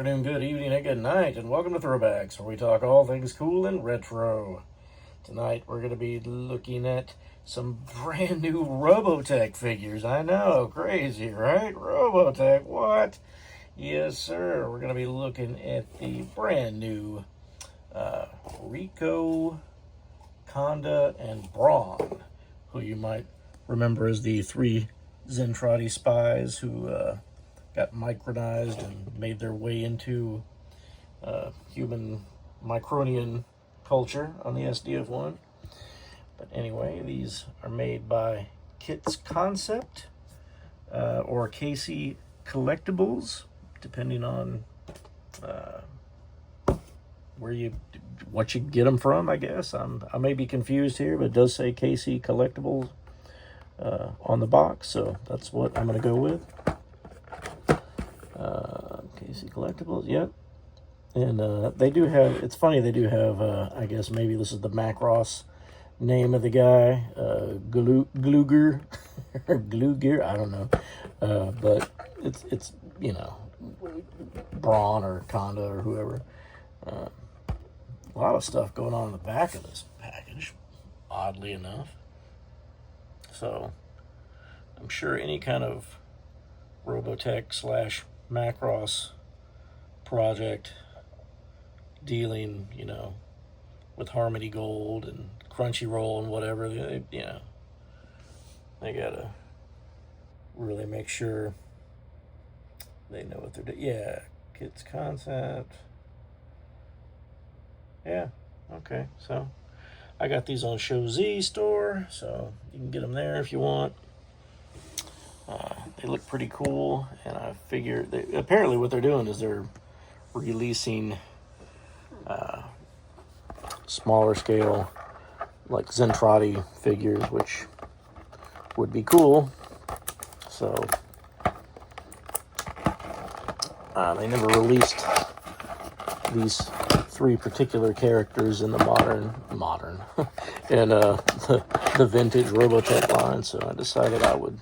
afternoon, good evening, and good night, and welcome to Throwbacks, where we talk all things cool and retro. Tonight, we're going to be looking at some brand new Robotech figures. I know, crazy, right? Robotech, what? Yes, sir. We're going to be looking at the brand new Rico, Konda, and Bron, who you might remember as the three Zentraedi spies who got micronized and made their way into human Micronian culture on the SDF-1. But anyway, these are made by Kitzconcept or KC Collectibles, depending on what you get them from, I guess. I may be confused here, but it does say KC Collectibles on the box, so that's what I'm going to go with. KC Collectibles, yep. And they do have, it's funny, they do have, I guess maybe this is the Macross name of the guy, Gluger, or Gluger, I don't know. But it's you know, Bron or Konda or whoever. A lot of stuff going on in the back of this package, oddly enough. So, I'm sure any kind of Robotech / Macross project dealing, with Harmony Gold and Crunchyroll and whatever, they gotta really make sure they know what they're doing. Yeah, Kitzconcept. Yeah, okay, so I got these on Show Z store, so you can get them there if you want. They look pretty cool, and I figure apparently what they're doing is they're releasing smaller scale, like Zentraedi figures, which would be cool. So they never released these three particular characters in the modern and the vintage Robotech line, so I decided I would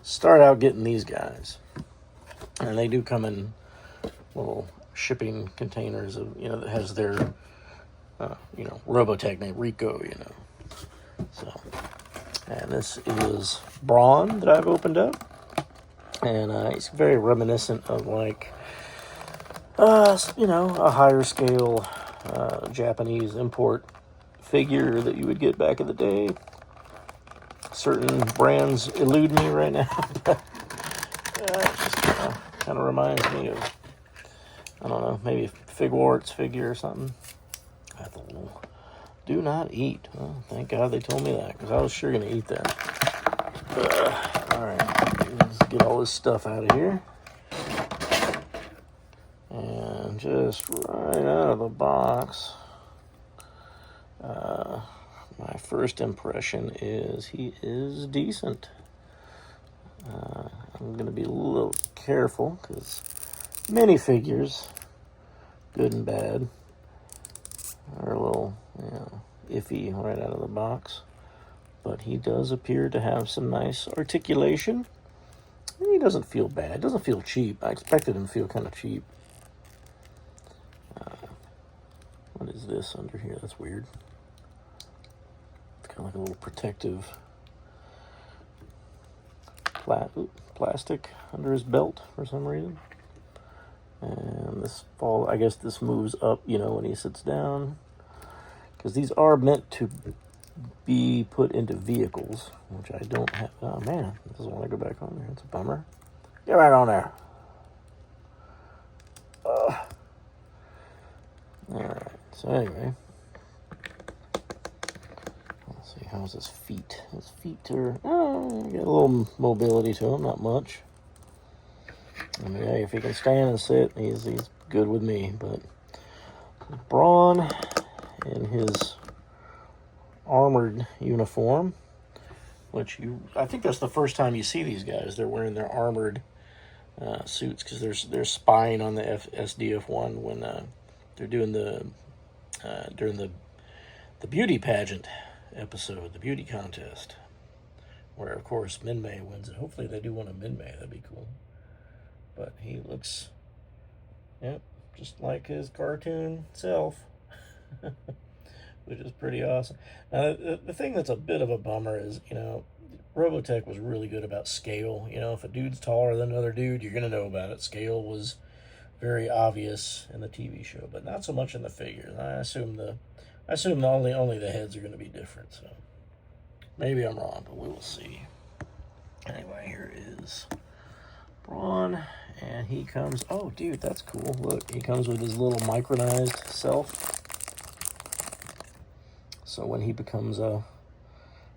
start out getting these guys. And they do come in little shipping containers of, that has their Robotech named Rico, So, and this is Bron that I've opened up, and it's very reminiscent of like a higher scale Japanese import figure that you would get back in the day. Certain brands elude me right now, but it just kind of reminds me of, I don't know, maybe Figwarts figure or something. Got the little do not eat. Well, thank God they told me that, because I was sure going to eat that. Alright, let's get all this stuff out of here. And just right out of the box, my first impression is he is decent. I'm going to be a little careful, because minifigures, good and bad, are a little, iffy right out of the box. But he does appear to have some nice articulation. And he doesn't feel bad. Doesn't feel cheap. I expected him to feel kind of cheap. What is this under here? That's weird. It's kind of like a little protective plastic under his belt for some reason. And I guess this moves up, when he sits down. Because these are meant to be put into vehicles, which I don't have. Oh man, it doesn't want to go back on there. It's a bummer. Get right on there. Alright, so anyway. Let's see, how's his feet? His feet are, got a little mobility to him, not much. I mean, if he can stand and sit, he's good with me. But Bron in his armored uniform, which I think that's the first time you see these guys. They're wearing their armored suits, because they're spying on the SDF-1 when they're doing during the beauty pageant episode, the beauty contest, where of course Minmay wins it. Hopefully they do win a Minmay. That'd be cool. But he looks, yep, just like his cartoon self, which is pretty awesome. Now, the thing that's a bit of a bummer is, you know, Robotech was really good about scale. You know, if a dude's taller than another dude, you're going to know about it. Scale was very obvious in the TV show, but not so much in the figures. I assume only the heads are going to be different, so maybe I'm wrong, but we will see. Anyway, here is Bron, and he comes, oh dude, that's cool. Look, he comes with his little micronized self. So when he becomes a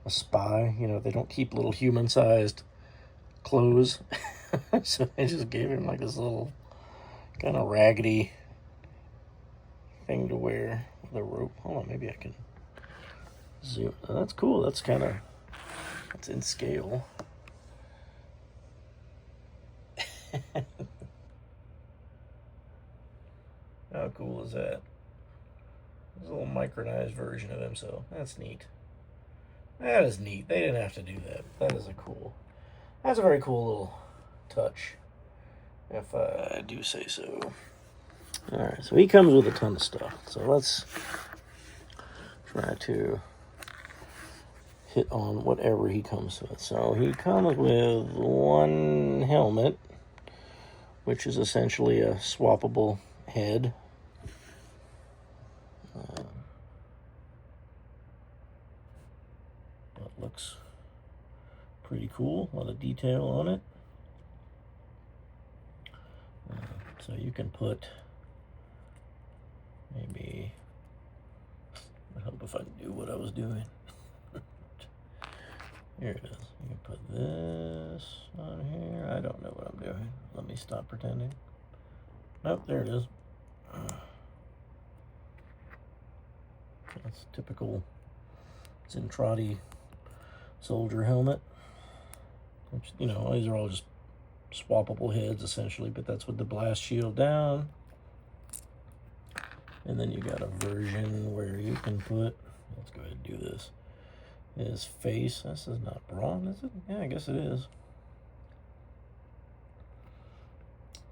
spy, you know, they don't keep little human-sized clothes. So they just gave him like this little kind of raggedy thing to wear with a rope. Hold on, maybe I can zoom. Oh, that's cool. That's in scale. How cool is that? There's a little micronized version of himself. That's neat. That is neat. They didn't have to do that. That's a very cool little touch, if I do say so. Alright, so he comes with a ton of stuff. So let's try to hit on whatever he comes with. So he comes with one helmet, which is essentially a swappable head. That looks pretty cool. A lot of detail on it. So you can put maybe, I hope if I knew what I was doing. Here it is. You can put this on here. I don't know what I'm doing. Let me stop pretending. Nope, there it is. That's typical Zentraedi soldier helmet. Which, you know, these are all just swappable heads essentially, but that's with the blast shield down. And then you got a version where you can put, let's go ahead and do this, his face. This is not Bron, is it? Yeah, I guess it is.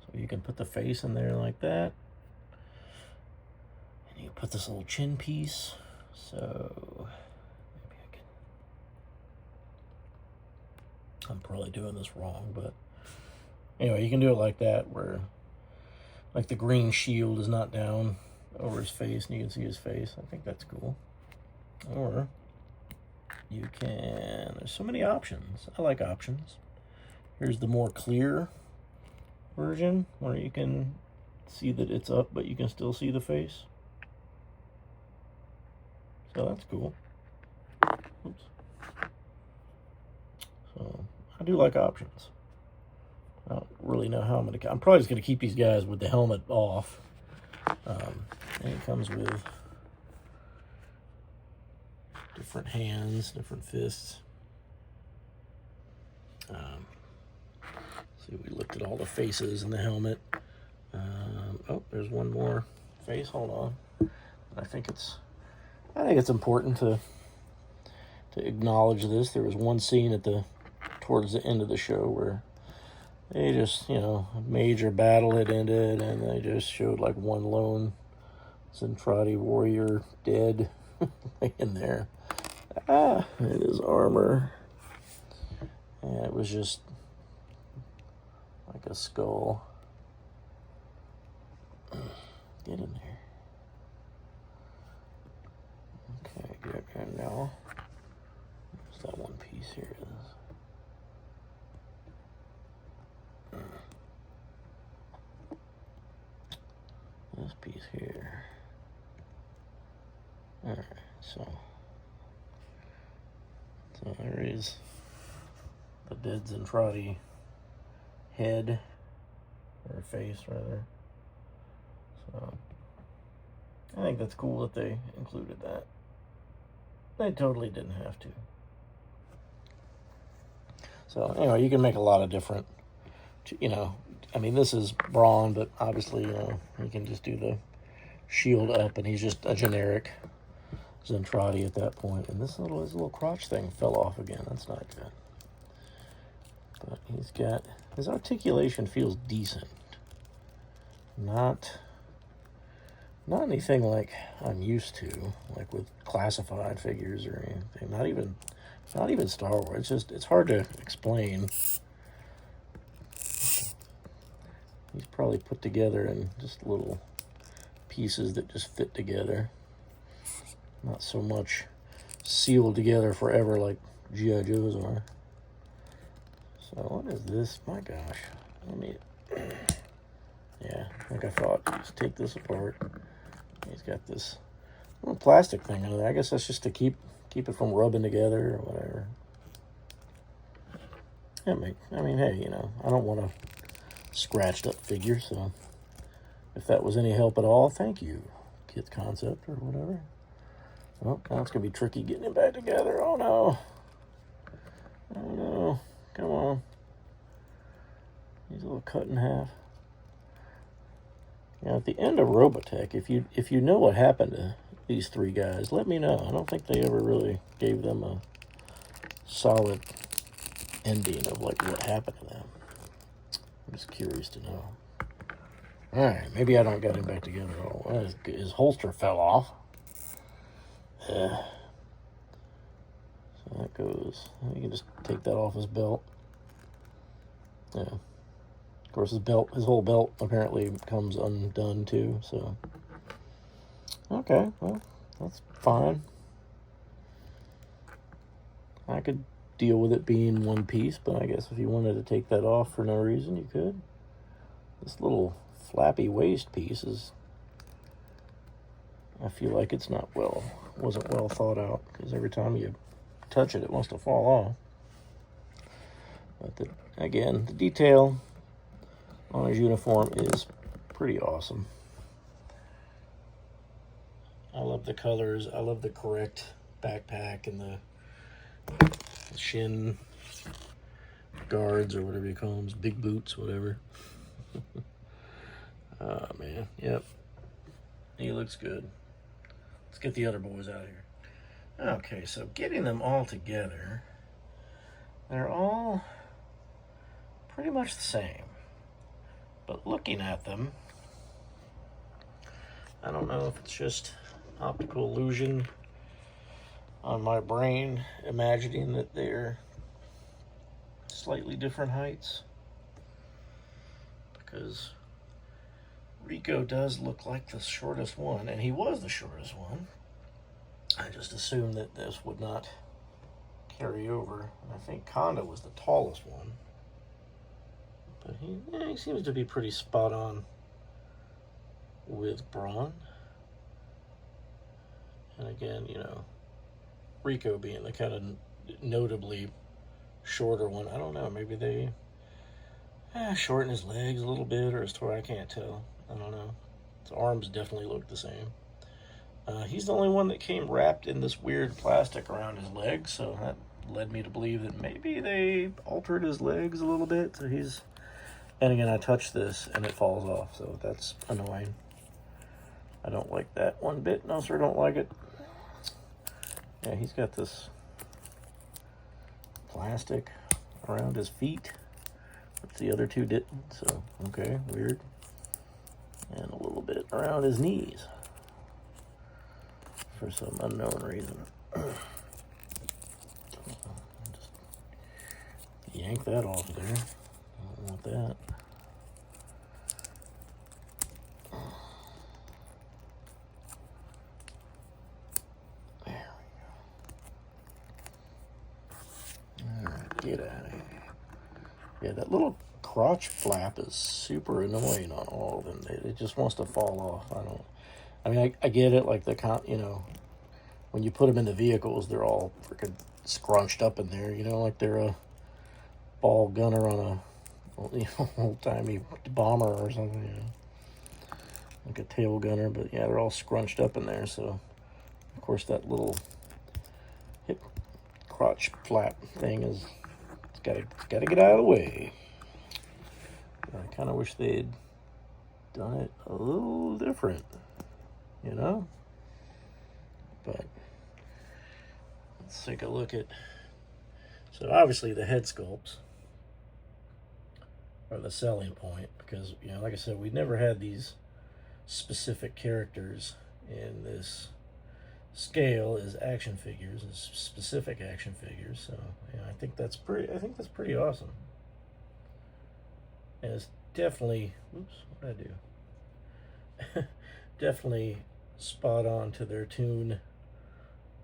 So you can put the face in there like that. And you put this little chin piece. So maybe I can, I'm probably doing this wrong, but anyway, you can do it like that, where like the green shield is not down over his face and you can see his face. I think that's cool. Or you can, there's so many options. I like options. Here's the more clear version where you can see that it's up, but you can still see the face. So that's cool. Oops. So I do like options. I don't really know how I'm probably just going to keep these guys with the helmet off. And it comes with different hands, different fists. See, we looked at all the faces in the helmet. Oh, there's one more face. Hold on. I think it's important to acknowledge this. There was one scene towards the end of the show where they just, you know, a major battle had ended, and they just showed like one lone Zentraedi warrior dead in there. In his armor. And it was just like a skull. Get in there. Okay, good. And now, where's that one piece? Here it is. This piece here. Alright, so there is the dead Zentraedi head, or face rather. So I think that's cool that they included that. They totally didn't have to. So anyway, you can make a lot of different, you know, I mean, this is Bron, but obviously, you know, you can just do the shield up, and he's just a generic Zentraedi at that point. And his little crotch thing fell off again. That's not good. But his articulation feels decent. Not Not anything like I'm used to, like with classified figures or anything. Not even Star Wars. It's hard to explain. He's probably put together in just little pieces that just fit together. Not so much sealed together forever like G.I. Joes are. So what is this? My gosh. Let me... Yeah, like I thought. Just take this apart. He's got this little plastic thing under there. I guess that's just to keep it from rubbing together or whatever. I mean, hey, you know, I don't want a scratched up figure, so if that was any help at all, thank you, Kitzconcept or whatever. Well, now it's going to be tricky getting it back together. Oh, no. Oh, no. Come on. He's a little cut in half. Now, at the end of Robotech, if you know what happened to these three guys, let me know. I don't think they ever really gave them a solid ending of, like, what happened to them. I'm just curious to know. Alright, maybe I don't get him back together at all. His holster fell off. Yeah. So that goes... You can just take that off his belt. Yeah. Of course, his whole belt apparently comes undone too, so... Okay, well, that's fine. I could deal with it being one piece, but I guess if you wanted to take that off for no reason, you could. This little flappy waist piece is... I feel like it's wasn't well thought out, because every time you touch it, it wants to fall off. But again, the detail on his uniform is pretty awesome. I love the colors. I love the correct backpack and the shin guards or whatever you call them, big boots, whatever. Oh man, yep. He looks good. Let's get the other boys out of here. Okay, so getting them all together, they're all pretty much the same. But looking at them, I don't know if it's just optical illusion on my brain, imagining that they're slightly different heights. Because Rico does look like the shortest one, and he was the shortest one. I just assumed that this would not carry over. And I think Konda was the tallest one. But he seems to be pretty spot on with Bron. And again, you know, Rico being the kind of notably shorter one. I don't know, maybe they shorten his legs a little bit, or his torso, I can't tell. I don't know. His arms definitely look the same. He's the only one that came wrapped in this weird plastic around his legs, so that led me to believe that maybe they altered his legs a little bit. So he's... And again, I touch this and it falls off, so that's annoying. I don't like that one bit. No, sir, don't like it. Yeah, he's got this plastic around his feet, which the other two didn't, so, okay, weird. And a little bit around his knees for some unknown reason. Just yank that off there. I don't want that. There we go. Alright, get out of here. Yeah, that little crotch flap is super annoying on all of them. It just wants to fall off. I mean, I get it, like you know, when you put them in the vehicles, they're all freaking scrunched up in there, you know, like they're a ball gunner on a old-timey bomber or something, you know, like a tail gunner. But yeah, they're all scrunched up in there, so of course that little hip crotch flap thing it's got to get out of the way. I kind of wish they'd done it a little different, you know. But let's take a look at... So obviously the head sculpts are the selling point, because, you know, like I said, we never had these specific characters in this scale as action figures, as specific action figures. So yeah, I think that's pretty awesome. And it's definitely, oops, what did I do? Definitely spot on to their toon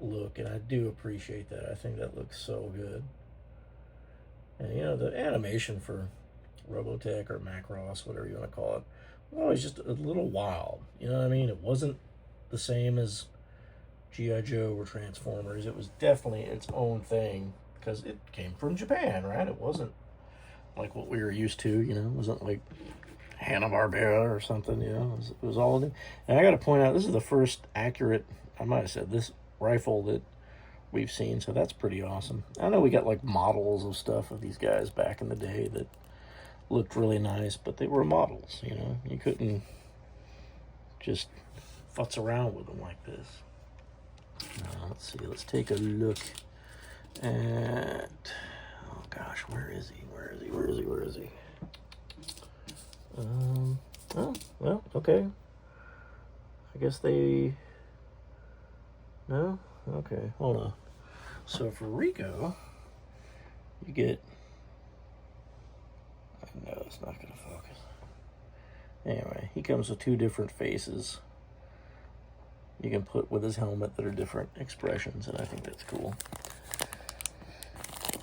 look, and I do appreciate that. I think that looks so good. And you know, the animation for Robotech or Macross, whatever you want to call it, was always just a little wild. You know what I mean? It wasn't the same as G.I. Joe or Transformers. It was definitely its own thing because it came from Japan, right? It wasn't like what we were used to, you know. It wasn't like Hanna-Barbera or something, you know. It was all new. And I got to point out, this is the first accurate, I might have said, this rifle that we've seen, so that's pretty awesome. I know we got like models of stuff of these guys back in the day that looked really nice, but they were models, you know. You couldn't just futz around with them like this. Let's see, let's take a look at, oh gosh, where is he? Oh, well, okay. I guess they, no? Okay, hold on. So for Rico, you get, I know it's not going to focus. Anyway, he comes with two different faces you can put with his helmet that are different expressions, and I think that's cool.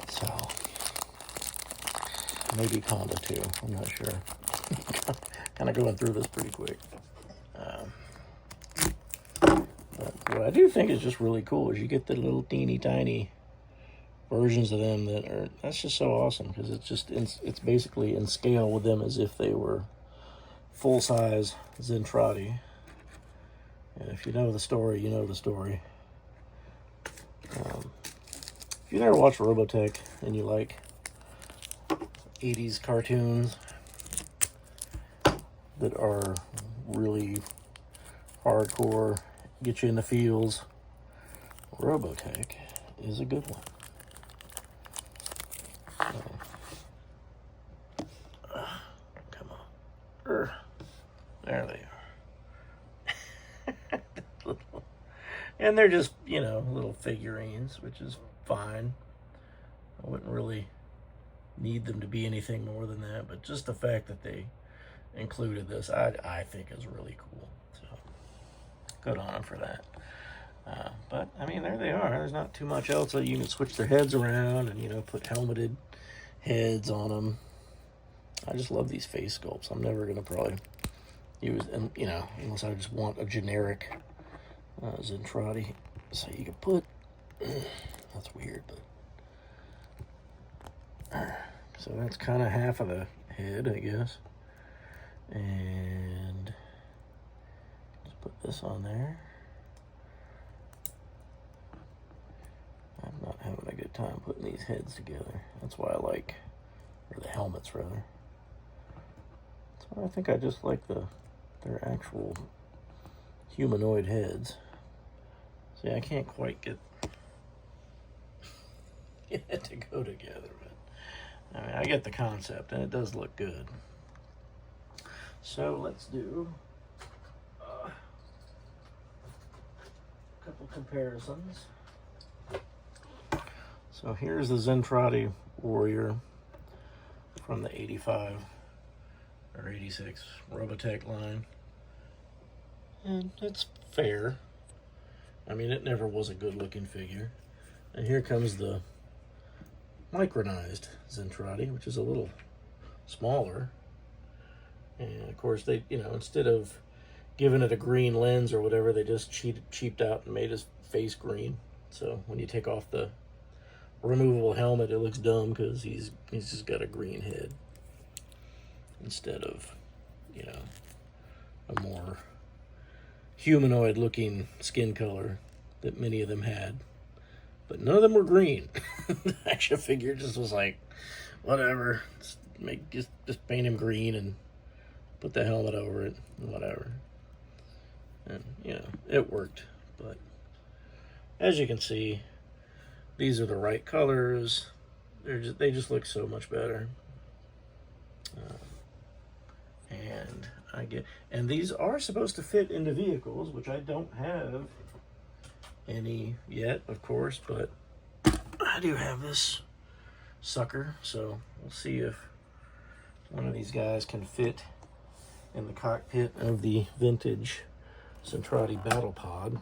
So, maybe Konda too, I'm not sure. Kind of going through this pretty quick. But what I do think is just really cool is you get the little teeny tiny versions of them that's just so awesome, because it's basically in scale with them as if they were full-size Zentraedi. And if you know the story, you know the story. If you never watched Robotech and you like 80s cartoons that are really hardcore, get you in the feels, Robotech is a good one. Come on. There they are. And they're just, you know, little figurines, which is fine. I wouldn't really need them to be anything more than that, but just the fact that they included this, I think is really cool. So, good on them for that. But, I mean, there they are. There's not too much else. You can switch their heads around and, you know, put helmeted heads on them. I just love these face sculpts. I'm never going to probably use them, you know, unless I just want a generic Zentraedi. So you can put, that's weird, but, so that's kind of half of the head, I guess. And just put this on there. I'm not having a good time putting these heads together. That's why I like, or the helmets rather. That's why I think I just like their actual humanoid heads. See, I can't quite get it to go together, but I mean, I get the concept, and it does look good. So let's do a couple comparisons. So here's the Zentraedi Warrior from the 85 or 86 Robotech line. And it's fair. I mean, it never was a good looking figure. And here comes the micronized Zentraedi, which is a little smaller. And of course, they, you know, instead of giving it a green lens or whatever, they just cheaped out and made his face green. So when you take off the removable helmet, it looks dumb because he's just got a green head instead of, you know, a more humanoid looking skin color that many of them had. But none of them were green. The action figure just was like, whatever, just paint him green and put the helmet over it, whatever. And, you know, it worked. But as you can see, these are the right colors. They just look so much better. And I get, and these are supposed to fit into vehicles, which I don't have any yet, of course, but I do have this sucker, so we'll see if one of these guys can fit in the cockpit of the vintage Zentraedi Battle Pod,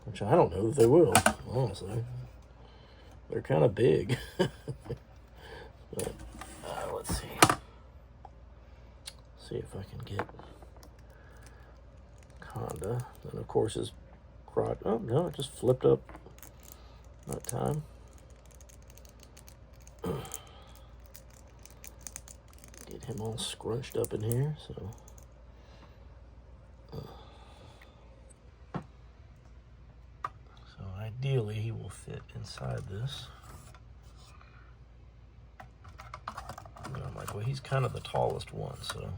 which I don't know if they will, honestly. They're kind of big. But let's see. See if I can get Konda. And of course his crotch. Oh no, it just flipped up that time. Get him all scrunched up in here. So ideally he will fit inside this. And I'm like, well, he's kind of the tallest one, so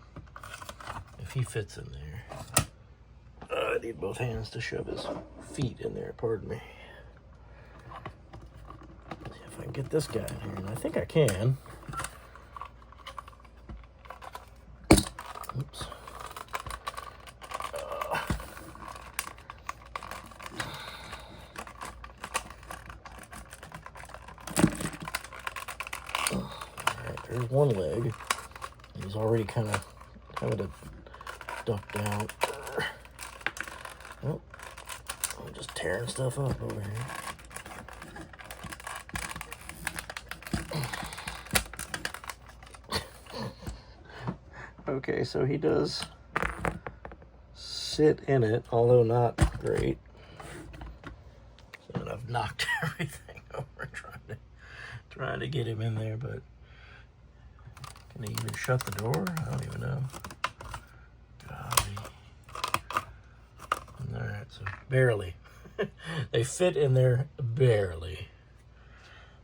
if he fits in there, I need both hands to shove his feet in there, pardon me. Let's see if I can get this guy in here, and I think I can. Oops. There's one leg. He's already kind of having to duck down. Oh, I'm just tearing stuff up over here. Okay, so he does sit in it, although not great. So I've knocked everything over trying to get him in there, but can he even shut the door? I don't even know. Golly. Alright, so barely. They fit in there barely.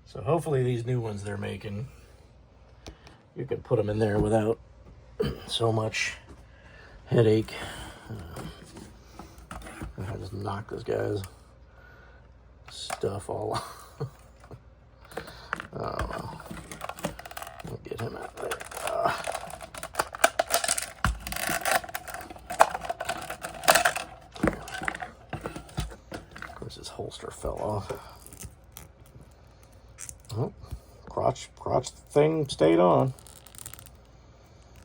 So hopefully these new ones they're making, you can put them in there without so much headache. I just knock this guy's stuff all off. Oh well. We'll get him out there. Of course, his holster fell off. Oh, crotch thing stayed on.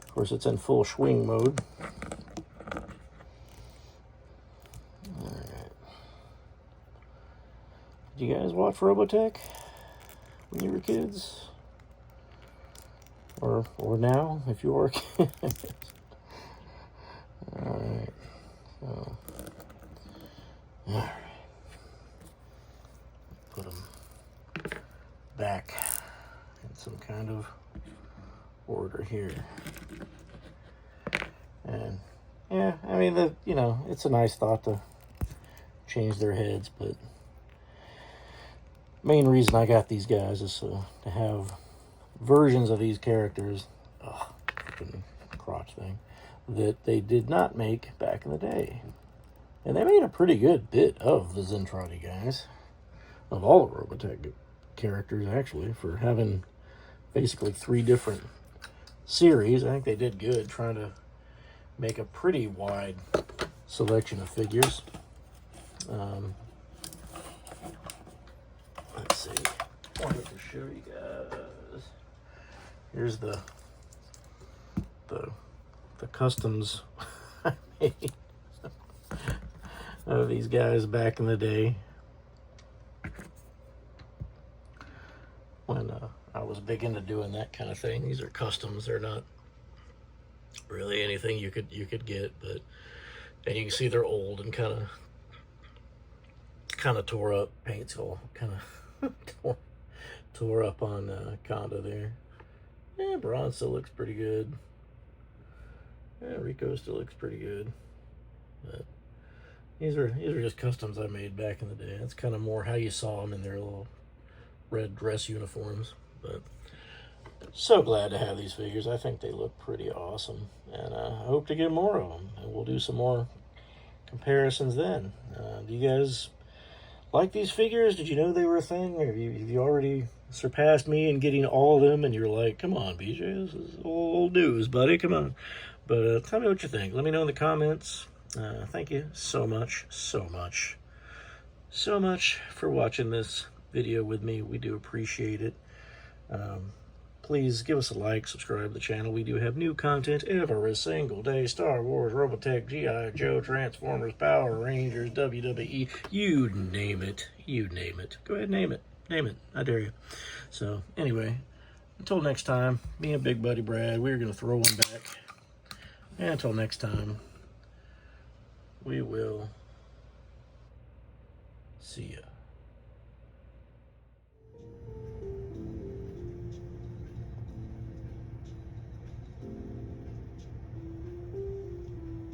Of course, it's in full swing mode. Alright. Did you guys watch Robotech when you were kids? Or now, if you are kids. Alright. So, alright. Put them back in some kind of order here. And yeah, I mean, it's a nice thought to change their heads, but main reason I got these guys is to have versions of these characters, freaking crotch thing, that they did not make back in the day. And they made a pretty good bit of the Zentraedi guys, of all the Robotech characters, actually, for having basically 3 different series. I think they did good trying to make a pretty wide selection of figures. Let's see. I wanted to show you guys. Here's the customs I made of these guys back in the day when I was big into doing that kind of thing. These are customs. They're not really anything you could get, but and you can see they're old and kind of tore up. Paint's all kind of tore up on Konda there. Yeah, Bron still looks pretty good. Yeah, Rico still looks pretty good. But these are just customs I made back in the day. That's kind of more how you saw them in their little red dress uniforms. But so glad to have these figures. I think they look pretty awesome, and I hope to get more of them. And we'll do some more comparisons then. Do you guys like these figures? Did you know they were a thing? Or have you already surpassed me in getting all of them, and you're like, come on, BJ, this is old news, buddy, come on. But tell me what you think. Let me know in the comments. Thank you so much for watching this video with me. We do appreciate it. Please give us a like, subscribe to the channel. We do have new content every single day. Star Wars, Robotech, G.I. Joe, Transformers, Power Rangers, WWE, you name it. You name it. Go ahead, name it. Name it. I dare you. So, anyway, until next time, me and Big Buddy Brad, we're going to throw one back. And until next time, we will see ya.